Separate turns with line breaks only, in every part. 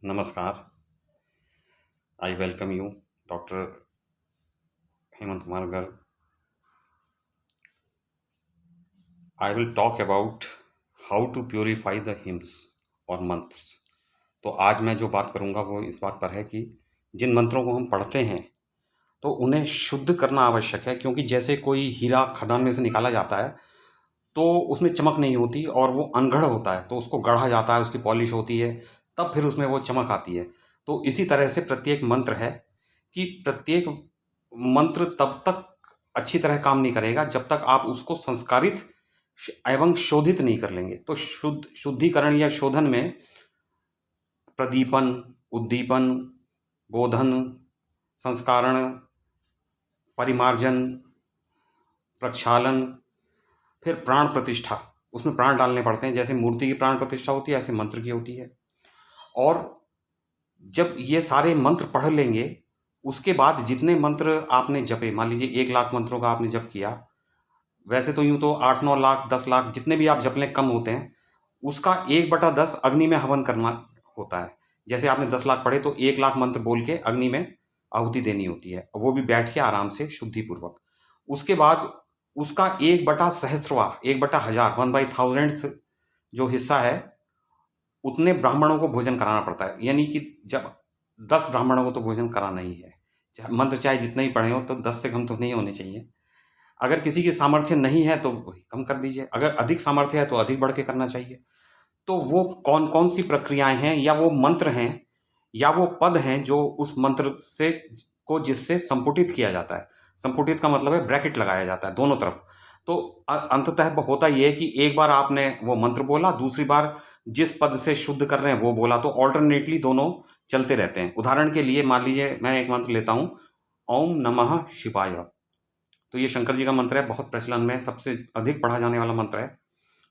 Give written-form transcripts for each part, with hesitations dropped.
नमस्कार। I welcome you, doctor Hemant Kumar Garg. I will talk about how to purify the hymns और मंत्र्स। तो आज मैं जो बात करूंगा वो इस बात पर है कि जिन मंत्रों को हम पढ़ते हैं तो उन्हें शुद्ध करना आवश्यक है, क्योंकि जैसे कोई हीरा खदान में से निकाला जाता है तो उसमें चमक नहीं होती और वो अनगढ़ होता है, तो उसको गढ़ा जाता है, उसकी पॉलिश होती है, तब फिर उसमें वो चमक आती है। तो इसी तरह से प्रत्येक मंत्र है कि प्रत्येक मंत्र तब तक अच्छी तरह काम नहीं करेगा जब तक आप उसको संस्कारित एवं शोधित नहीं कर लेंगे। तो शुद्धिकरण या शोधन में प्रदीपन, उद्दीपन, बोधन, संस्कारण, परिमार्जन, प्रक्षालन, फिर प्राण प्रतिष्ठा, उसमें प्राण डालने पड़ते हैं। जैसे मूर्ति की प्राण प्रतिष्ठा होती है, ऐसे मंत्र की होती है। और जब ये सारे मंत्र पढ़ लेंगे, उसके बाद जितने मंत्र आपने जपे, मान लीजिए 1 लाख मंत्रों का आपने जप किया, वैसे तो यूं तो 8-9 लाख 10 लाख जितने भी आप जप लें कम होते हैं, उसका 1/10 अग्नि में हवन करना होता है। जैसे आपने 10 लाख पढ़े तो 1 लाख मंत्र बोल के अग्नि में आहुति देनी होती है, वो भी बैठ के आराम से शुद्धिपूर्वक। उसके बाद उसका 1/सहस्रवां, 1/1000, 1/1000th जो हिस्सा है, उतने ब्राह्मणों को भोजन कराना पड़ता है। यानी कि जब 10 ब्राह्मणों को तो भोजन कराना ही है। मंत्र चाहे जितने ही पढ़े हो तो 10 से कम तो नहीं होने चाहिए। अगर किसी की सामर्थ्य नहीं है तो वही कम कर दीजिए, अगर अधिक सामर्थ्य है तो अधिक बढ़ के करना चाहिए। तो वो कौन कौन सी प्रक्रियाएं हैं, या वो मंत्र हैं, या वो पद हैं जो उस मंत्र से को जिससे संपुटित किया जाता है। संपुटित का मतलब है ब्रैकेट लगाया जाता है दोनों तरफ। तो अंततः होता ये है कि एक बार आपने वो मंत्र बोला, दूसरी बार जिस पद से शुद्ध कर रहे हैं वो बोला, तो ऑल्टरनेटली दोनों चलते रहते हैं। उदाहरण के लिए मान लीजिए मैं एक मंत्र लेता हूँ, ओम नमः शिवाय। तो ये शंकर जी का मंत्र है, बहुत प्रचलन में, सबसे अधिक पढ़ा जाने वाला मंत्र है।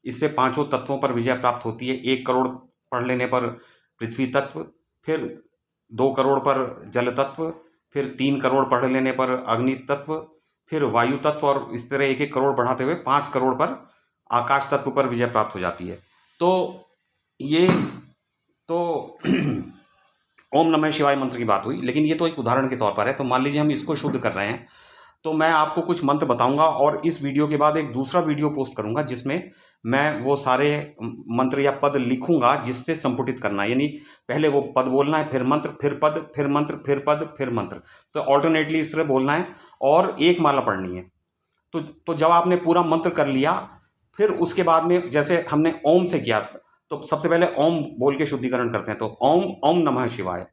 इससे 5 तत्वों पर विजय प्राप्त होती है। 1 करोड़ पढ़ लेने पर पृथ्वी तत्व, फिर 2 करोड़ पर जल तत्व, फिर 3 करोड़ पढ़ लेने पर अग्नि तत्व, फिर वायु तत्व, और इस तरह 1-1 करोड़ बढ़ाते हुए 5 करोड़ पर आकाश तत्व पर विजय प्राप्त हो जाती है। तो ये तो ओम नमः शिवाय मंत्र की बात हुई, लेकिन ये तो एक उदाहरण के तौर पर है। तो मान लीजिए हम इसको शुद्ध कर रहे हैं, तो मैं आपको कुछ मंत्र बताऊंगा और इस वीडियो के बाद एक दूसरा वीडियो पोस्ट करूंगा जिसमें मैं वो सारे मंत्र या पद लिखूंगा जिससे संपुटित करना है। यानी पहले वो पद बोलना है, फिर मंत्र, फिर पद, फिर मंत्र, फिर पद, फिर मंत्र। तो ऑल्टरनेटली इस तरह बोलना है और एक माला पढ़नी है। तो जब आपने पूरा मंत्र कर लिया, फिर उसके बाद में जैसे हमने ओम से किया, तो सबसे पहले ओम बोल के शुद्धिकरण करते हैं। तो ओम ओम नमः शिवाय,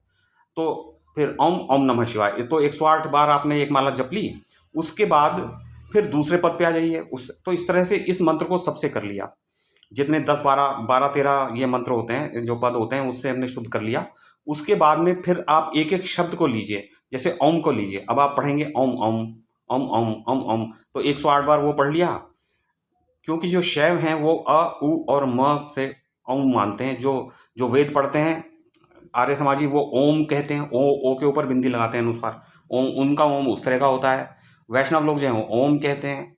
तो फिर ओम ओम नमः शिवाय, तो 108 बार आपने एक माला जप ली। उसके बाद फिर दूसरे पद पे आ जाइए। तो इस तरह से इस मंत्र को सबसे कर लिया, जितने 10 12 12 13 ये मंत्र होते हैं, जो पद होते हैं, उससे हमने शुद्ध कर लिया। उसके बाद में फिर आप एक एक शब्द को लीजिए। जैसे ओम को लीजिए, अब आप पढ़ेंगे ओम ओम ओम ओम ओम ओम, तो 108 बार वो पढ़ लिया। क्योंकि जो शैव हैं वो अ उ और म से ओम मानते हैं। जो जो वेद पढ़ते हैं आर्य समाजी, वो ओम कहते हैं, ओ के ऊपर बिंदी लगाते हैं अनुस्वार। ओम, उनका ओम उस तरह का होता है। वैष्णव लोग जो हैं वो ओम कहते हैं,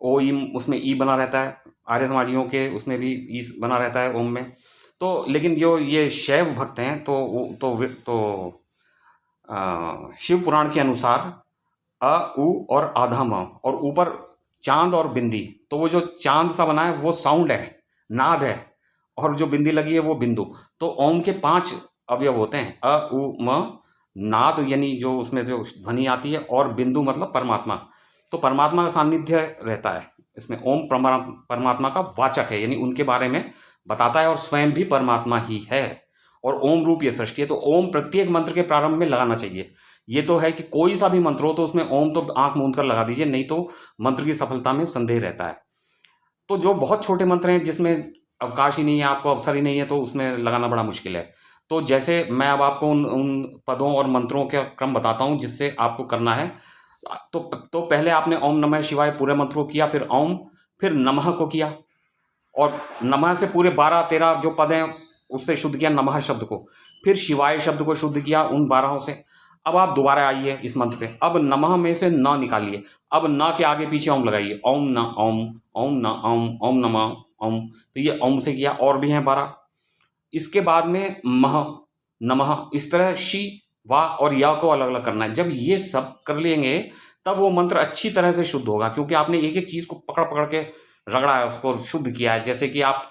ओ ई, उसमें ई बना रहता है। आर्य समाजियों के उसमें भी ई बना रहता है ओम में। तो लेकिन जो ये शैव भक्त हैं शिव पुराण के अनुसार अ उ और आधा म, और ऊपर चांद और बिंदी, तो वो जो चांद सा बना है वो साउंड है, नाद है, और जो बिंदी लगी है वो बिंदु। तो ओम के 5 अवयव होते हैं, अ उ म, नाद यानी जो उसमें जो ध्वनि आती है, और बिंदु मतलब परमात्मा। तो परमात्मा का सानिध्य रहता है इसमें। ओम परमात्मा का वाचक है, यानी उनके बारे में बताता है, और स्वयं भी परमात्मा ही है। और ओम रूप ये सृष्टि है। तो ओम प्रत्येक मंत्र के प्रारंभ में लगाना चाहिए। ये तो है कि कोई सा भी मंत्र हो तो उसमें ओम तो आंख मूंद कर लगा दीजिए, नहीं तो मंत्र की सफलता में संदेह रहता है। तो जो बहुत छोटे मंत्र हैं जिसमें अवकाश ही नहीं है, आपको अवसर ही नहीं है, तो उसमें लगाना बड़ा मुश्किल है। तो जैसे मैं अब आपको उन उन पदों और मंत्रों का क्रम बताता हूँ जिससे आपको करना है। तो पहले आपने ओम नमः शिवाय पूरे मंत्र को किया, फिर ओम, फिर नमः को किया, और नमः से पूरे 12-13 जो पद हैं उससे शुद्ध किया नमः शब्द को, फिर शिवाय शब्द को शुद्ध किया उन 12 से। अब आप दोबारा आइए इस मंत्र पे। अब नमः में से न निकालिए, अब न के आगे पीछे ओम लगाइए, ओम न ओम, ओम न ओम, ओम नमः ओम। तो ये ओम से किया, और भी हैं 12। इसके बाद में मह, नमः, इस तरह शी, वा और या को अलग अलग करना है। जब ये सब कर लेंगे तब वो मंत्र अच्छी तरह से शुद्ध होगा, क्योंकि आपने एक एक चीज़ को पकड़ पकड़ के रगड़ा है, उसको शुद्ध किया है। जैसे कि आप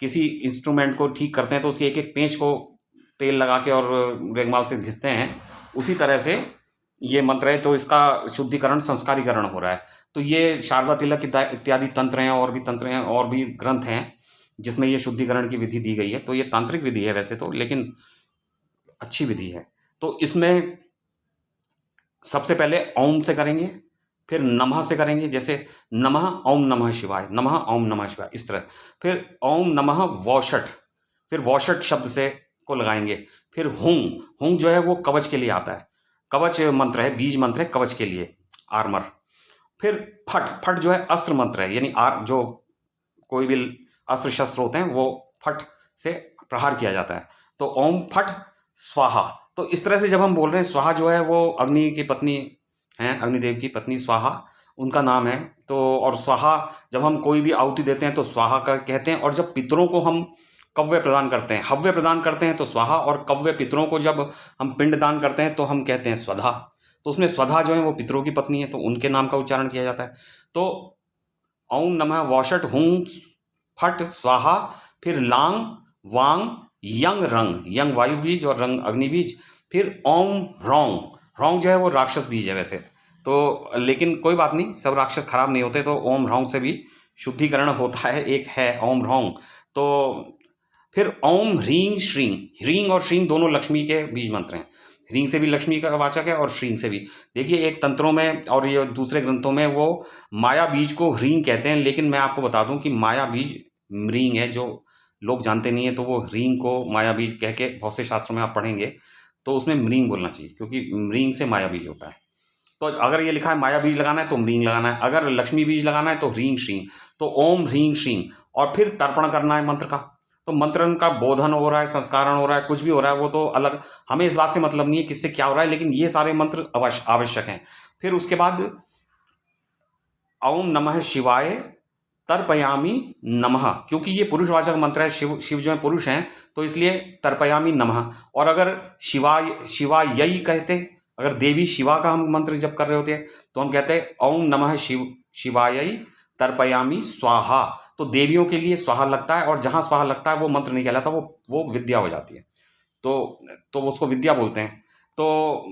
किसी इंस्ट्रूमेंट को ठीक करते हैं तो उसके एक एक पेंच को तेल लगा के और रेगमाल से घिसते हैं, उसी तरह से ये मंत्र है, तो इसका शुद्धिकरण संस्कारीकरण हो रहा है। तो ये शारदा तिलक इत्यादि तंत्र हैं, और भी तंत्र हैं, और भी ग्रंथ हैं जिसमें ये शुद्धिकरण की विधि दी गई है। तो ये तांत्रिक विधि है वैसे तो, लेकिन अच्छी विधि है। तो इसमें सबसे पहले ओम से करेंगे, फिर नमः से करेंगे, जैसे नमः ओम नमः शिवाय, नमः ओम नमः शिवाय, इस तरह। फिर ओम नमः वौषट, फिर वौषट शब्द से को लगाएंगे। फिर हुं, हुं जो है वो कवच के लिए आता है, कवच मंत्र है, बीज मंत्र है कवच के लिए, आर्मर। फिर फट, फट जो है अस्त्र मंत्र है, यानी जो कोई भी अस्त्र शस्त्र होते हैं वो फट से प्रहार किया जाता है। तो ओम फट स्वाहा। तो इस तरह से जब हम बोल रहे हैं, स्वाहा जो है वो अग्नि की पत्नी हैं, अग्निदेव की पत्नी स्वाहा उनका नाम है। तो और स्वाहा जब हम कोई भी आहुति देते हैं तो स्वाहा का कहते हैं, और जब पितरों को हम कव्य प्रदान करते हैं, हव्य प्रदान करते हैं तो स्वाहा, और कव्य पितरों को जब हम पिंड दान करते हैं तो हम कहते हैं स्वधा। तो उसमें स्वधा जो है वो पितरों की पत्नी है, तो उनके नाम का उच्चारण किया जाता है। तो ओम नमः वौषट हुं फट स्वाहा, फिर लांग वांग यंग रंग, यंग वायु बीज और रंग अग्नि बीज। फिर ओम ह्रौंग, ह्रौंग जो है वो राक्षस बीज है वैसे तो, लेकिन कोई बात नहीं, सब राक्षस खराब नहीं होते, तो ओम ह्रौंग से भी शुद्धिकरण होता है, एक है ओम ह्रौंग। तो फिर ओम ह्रीं श्रीं, ह्रीं और श्रीं दोनों लक्ष्मी के बीज मंत्र हैं। ह्रीं से भी लक्ष्मी का वाचक है और श्रीं से भी। देखिए एक तंत्रों में और ये दूसरे ग्रंथों में वो माया बीज को ह्रीं कहते हैं, लेकिन मैं आपको बता दूं कि माया बीज म्रीं है, जो लोग जानते नहीं है। तो वो ह्रीं को माया बीज कह के बहुत से शास्त्रों में आप पढ़ेंगे तो उसमें म्रीं बोलना चाहिए, क्योंकि म्रीं से माया बीज होता है। तो अगर ये लिखा है माया बीज लगाना है तो म्रीं लगाना है, अगर लक्ष्मी बीज लगाना है तो ह्रीं श्रीं। तो ओम ह्रीं श्रीं, और फिर तर्पण करना है मंत्र का। तो मंत्र का बोधन हो रहा है, संस्कारण हो रहा है, कुछ भी हो रहा है, वो तो अलग, हमें इस बात से मतलब नहीं है किससे क्या हो रहा है, लेकिन ये सारे मंत्र आवश्यक हैं। फिर उसके बाद ओम नमः शिवाय तर्पयामी नमः, क्योंकि ये पुरुषवाचक मंत्र है, शिव शिव जो है पुरुष हैं, तो इसलिए तर्पयामी नमः। और अगर शिवाय शिवायई कहते, अगर देवी शिवा का हम मंत्र जप कर रहे होते हैं तो हम कहते हैं ओम नमः शिवायई तर्पयामी स्वाहा। तो देवियों के लिए स्वाहा लगता है, और जहाँ स्वाहा लगता है वो मंत्र नहीं कहलाता, वो विद्या हो जाती है। तो उसको विद्या बोलते हैं। तो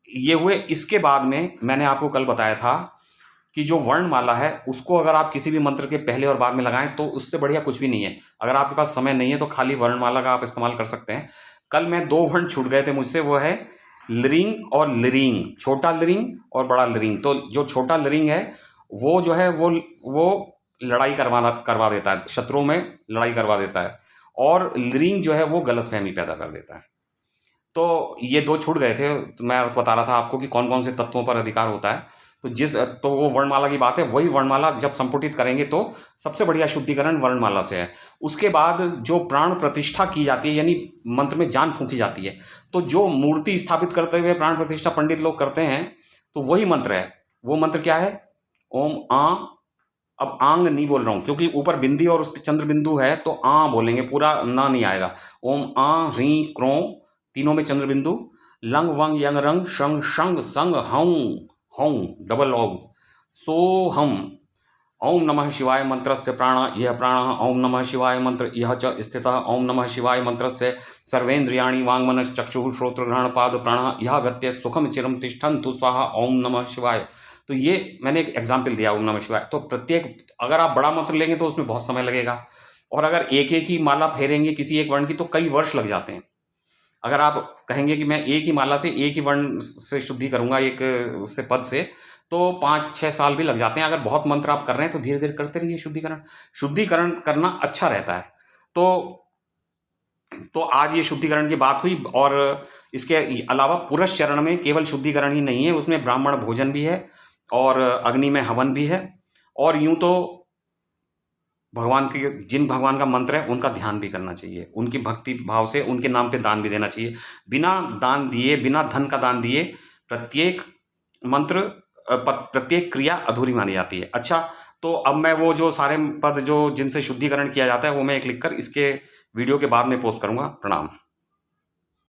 ये हुए। इसके बाद में मैंने आपको कल बताया था कि जो वर्णमाला है उसको अगर आप किसी भी मंत्र के पहले और बाद में लगाएं तो उससे बढ़िया कुछ भी नहीं है। अगर आपके पास समय नहीं है तो खाली वर्णमाला का आप इस्तेमाल कर सकते हैं। कल मैं 2 वर्ण छूट गए थे मुझसे, वो है लृंग और लृंग, छोटा लृंग और बड़ा लृंग। तो जो छोटा लृंग है वो जो है वो लड़ाई करवा देता है, शत्रुओं में लड़ाई करवा देता है, और लृंग जो है वो गलतफहमी पैदा कर देता है। तो ये 2 छूट गए थे, तो मैं बता रहा था आपको कि कौन कौन से तत्वों पर अधिकार होता है। तो वो वर्णमाला की बात है, वही वर्णमाला जब संपुटित करेंगे तो सबसे बढ़िया शुद्धिकरण वर्णमाला से है। उसके बाद जो प्राण प्रतिष्ठा की जाती है, यानी मंत्र में जान फूंकी जाती है, तो जो मूर्ति स्थापित करते हुए प्राण प्रतिष्ठा पंडित लोग करते हैं, तो वही मंत्र है। वो मंत्र क्या है? ओम आ, अब आंग नहीं बोल रहा हूँ क्योंकि ऊपर बिंदी और उस पर चंद्र बिंदु है, तो आ बोलेंगे, पूरा ना नहीं आएगा। ओम आ ह्रीं क्रों, तीनों में चंद्र बिंदु, लंग वंग यंग रंग शंग शंग संग हऊं हौं, डबल ओम, सो हम। ओम नमः शिवाय मंत्रस्य प्राण यह प्राण, ओम नमः शिवाय मंत्र यह च स्थितः, ओम नमः शिवाय मंत्रस्य सर्वेन्द्रियाणि वाङ्मनश् चक्षुः श्रोत्रग्रहण पाद प्राण यह गत्य सुखम चिरम तिष्ठन्तु स्वाहा ओम नमः शिवाय। तो ये मैंने एक एग्जाम्पल दिया ओम नमः शिवाय। तो प्रत्येक, अगर आप बड़ा मंत्र लेंगे तो उसमें बहुत समय लगेगा, और अगर एक एक ही माला फेरेंगे किसी एक वर्ण की तो कई वर्ष लग जाते हैं। अगर आप कहेंगे कि मैं एक ही माला से एक ही वर्ण से शुद्धि करूंगा, एक उससे पद से, तो 5-6 साल भी लग जाते हैं। अगर बहुत मंत्र आप कर रहे हैं तो धीरे धीरे करते रहिए शुद्धिकरण करना अच्छा रहता है। तो आज ये शुद्धिकरण की बात हुई, और इसके अलावा पुरुष चरण में केवल शुद्धिकरण ही नहीं है, उसमें ब्राह्मण भोजन भी है और अग्नि में हवन भी है। और यूं तो भगवान के, जिन भगवान का मंत्र है उनका ध्यान भी करना चाहिए, उनकी भक्ति भाव से उनके नाम पे दान भी देना चाहिए। बिना दान दिए, बिना धन का दान दिए प्रत्येक मंत्र, प्रत्येक क्रिया अधूरी मानी जाती है। अच्छा, तो अब मैं वो जो सारे पद जो जिनसे शुद्धिकरण किया जाता है वो मैं एक लिखकर इसके वीडियो के बाद में पोस्ट करूँगा। प्रणाम।